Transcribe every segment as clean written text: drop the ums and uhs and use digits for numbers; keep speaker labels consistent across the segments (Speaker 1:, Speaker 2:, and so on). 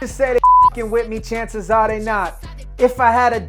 Speaker 1: say they f***ing with me, chances are they not. If I had a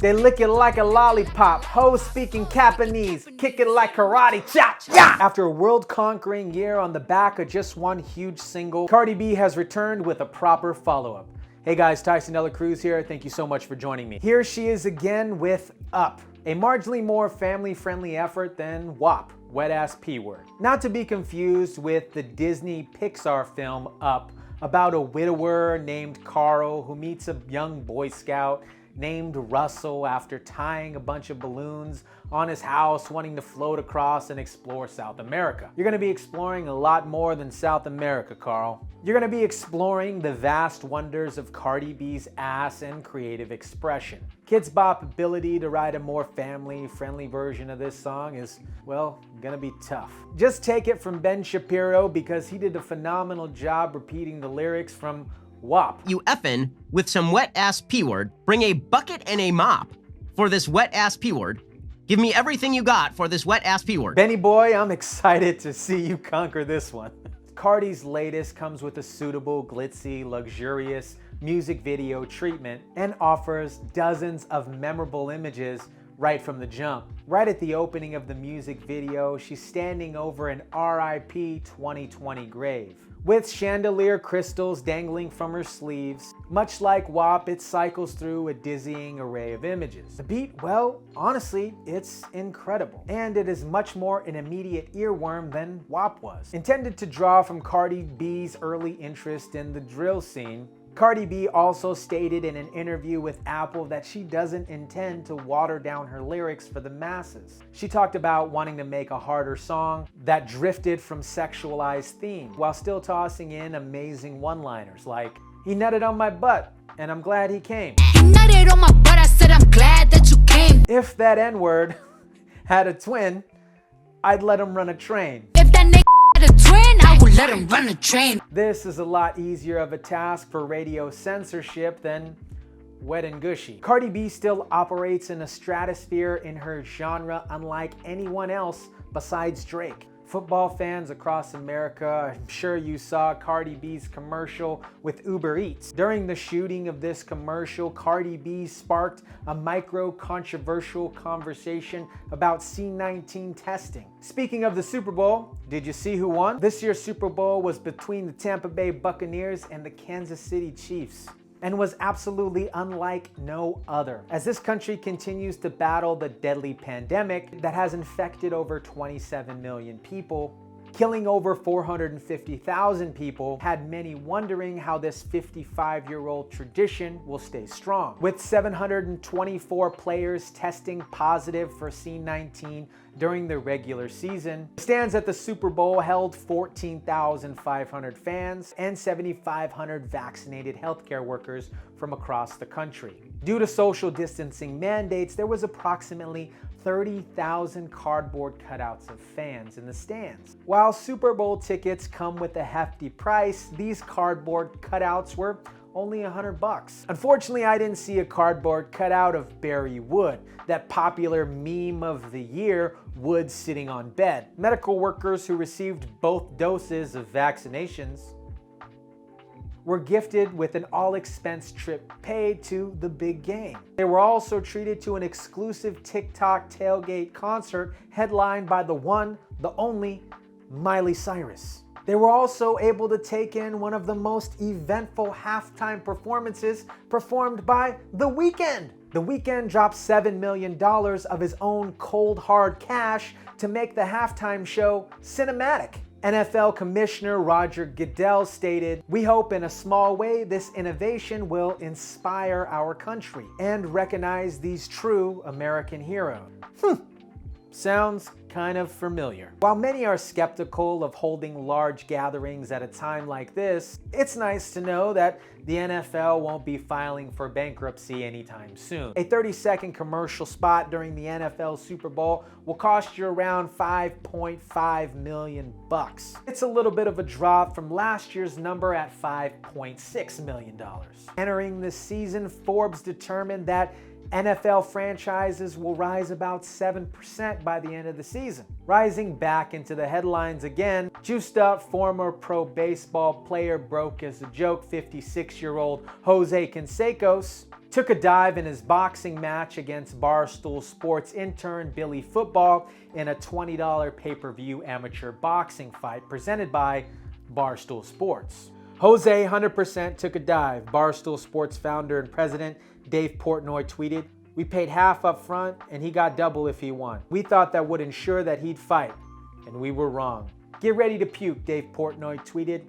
Speaker 1: they lick it like a lollipop. Hoes speaking Japanese, kick it like karate chop. Yeah! After a world-conquering year on the back of just one huge single, Cardi B has returned with a proper follow-up. Hey guys, Tyson Dela Cruz here. Thank you so much for joining me. Here she is again with Up, a marginally more family-friendly effort than WAP, Wet Ass P-Word. Not to be confused with the Disney Pixar film Up, about a widower named Carl who meets a young Boy Scout named Russell after tying a bunch of balloons on his house, wanting to float across and explore South America. You're gonna be exploring a lot more than South America, Carl. You're gonna be exploring the vast wonders of Cardi B's ass and creative expression. Kidz Bop ability to write a more family-friendly version of this song is, well, gonna be tough. Just take it from Ben Shapiro because he did a phenomenal job repeating the lyrics from WAP.
Speaker 2: You effin' with some wet ass P-word, bring a bucket and a mop for this wet ass P-word. Give me everything you got for this wet ass P-word.
Speaker 1: Benny boy, I'm excited to see you conquer this one. Cardi's latest comes with a suitable, glitzy, luxurious music video treatment and offers dozens of memorable images right from the jump. Right at the opening of the music video, she's standing over an RIP 2020 grave, with chandelier crystals dangling from her sleeves. Much like WAP, it cycles through a dizzying array of images. The beat, well, honestly, it's incredible. And it is much more an immediate earworm than WAP was. Intended to draw from Cardi B's early interest in the drill scene, Cardi B also stated in an interview with Apple that she doesn't intend to water down her lyrics for the masses. She talked about wanting to make a harder song that drifted from sexualized themes while still tossing in amazing one-liners like, "He nutted on my butt, and I'm glad he came."
Speaker 3: He nutted on my butt, I said I'm glad that you came.
Speaker 1: If that N-word had a twin, I'd let him run a train.
Speaker 3: If that nigga had a twin, I would let him run a train.
Speaker 1: This is a lot easier of a task for radio censorship than Wet and Gushy. Cardi B still operates in a stratosphere in her genre unlike anyone else besides Drake. Football fans across America, I'm sure you saw Cardi B's commercial with Uber Eats. During the shooting of this commercial, Cardi B sparked a micro-controversial conversation about C-19 testing. Speaking of the Super Bowl, did you see who won? This year's Super Bowl was between the Tampa Bay Buccaneers and the Kansas City Chiefs, and was absolutely unlike no other. As this country continues to battle the deadly pandemic that has infected over 27 million people, killing over 450,000 people, had many wondering how this 55-year-old tradition will stay strong. With 724 players testing positive for C-19 during the regular season, the stands at the Super Bowl held 14,500 fans and 7,500 vaccinated healthcare workers from across the country. Due to social distancing mandates, there was approximately 30,000 cardboard cutouts of fans in the stands. While Super Bowl tickets come with a hefty price, these cardboard cutouts were only $100. Unfortunately, I didn't see a cardboard cutout of Barry Wood, that popular meme of the year, Wood sitting on bed. Medical workers who received both doses of vaccinations were gifted with an all-expense trip paid to the big game. They were also treated to an exclusive TikTok tailgate concert headlined by the one, the only, Miley Cyrus. They were also able to take in one of the most eventful halftime performances performed by The Weeknd. The Weeknd dropped $7 million of his own cold hard cash to make the halftime show cinematic. NFL Commissioner Roger Goodell stated, "We hope in a small way this innovation will inspire our country and recognize these true American heroes." Sounds kind of familiar. While many are skeptical of holding large gatherings at a time like this, it's nice to know that the NFL won't be filing for bankruptcy anytime soon. A 30-second commercial spot during the NFL Super Bowl will cost you around $5.5 million. It's a little bit of a drop from last year's number at $5.6 million. Entering this season, Forbes determined that NFL franchises will rise about 7% by the end of the season. Rising back into the headlines again, juiced up former pro baseball player broke as a joke 56-year-old Jose Canseco took a dive in his boxing match against Barstool Sports intern Billy Football in a $20 pay-per-view amateur boxing fight presented by Barstool Sports. Jose 100% took a dive. Barstool Sports founder and president Dave Portnoy tweeted, "We paid half up front and he got double if he won. We thought that would ensure that he'd fight, and we were wrong." Get ready to puke, Dave Portnoy tweeted.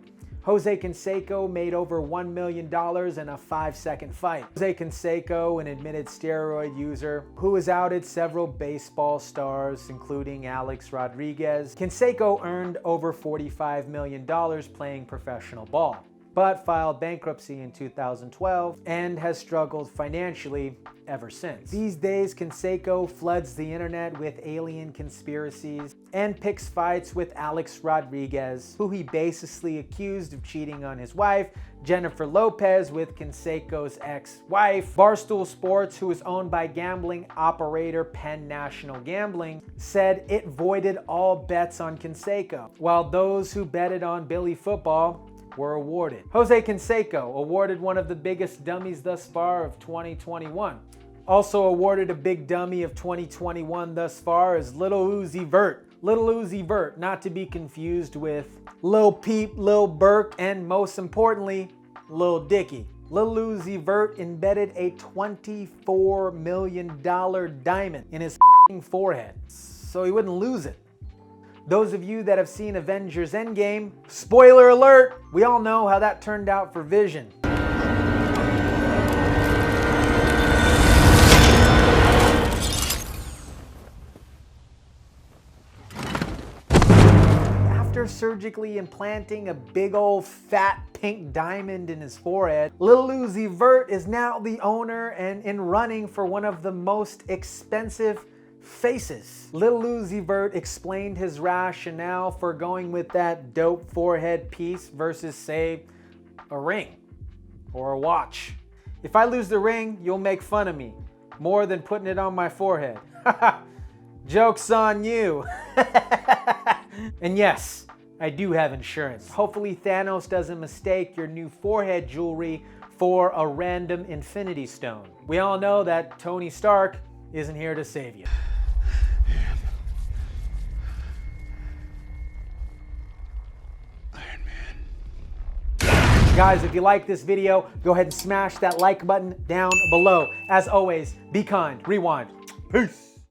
Speaker 1: Jose Canseco made over $1 million in a 5-second fight. Jose Canseco, an admitted steroid user who has outed several baseball stars, including Alex Rodriguez. Canseco earned over $45 million playing professional ball, but filed bankruptcy in 2012 and has struggled financially ever since. These days, Canseco floods the internet with alien conspiracies and picks fights with Alex Rodriguez, who he baselessly accused of cheating on his wife, Jennifer Lopez, with Canseco's ex-wife. Barstool Sports, who is owned by gambling operator Penn National Gambling, said it voided all bets on Canseco, while those who betted on Billy Football were awarded. Jose Canseco awarded one of the biggest dummies thus far of 2021. Also awarded a big dummy of 2021 thus far is Lil Uzi Vert. Lil Uzi Vert, not to be confused with Lil Peep, Lil Burke, and most importantly, Lil Dicky. Lil Uzi Vert embedded a $24 million diamond in his forehead, so he wouldn't lose it. Those of you that have seen Avengers Endgame, spoiler alert, we all know how that turned out for Vision. After surgically implanting a big old fat pink diamond in his forehead, Lil Uzi Vert is now the owner and in running for one of the most expensive faces. Lil Uzi Vert explained his rationale for going with that dope forehead piece versus, say, a ring or a watch. "If I lose the ring, you'll make fun of me more than putting it on my forehead. Joke's on you." And yes, I do have insurance. Hopefully Thanos doesn't mistake your new forehead jewelry for a random infinity stone. We all know that Tony Stark isn't here to save you. Guys, if you like this video, go ahead and smash that like button down below. As always, be kind, rewind. Peace.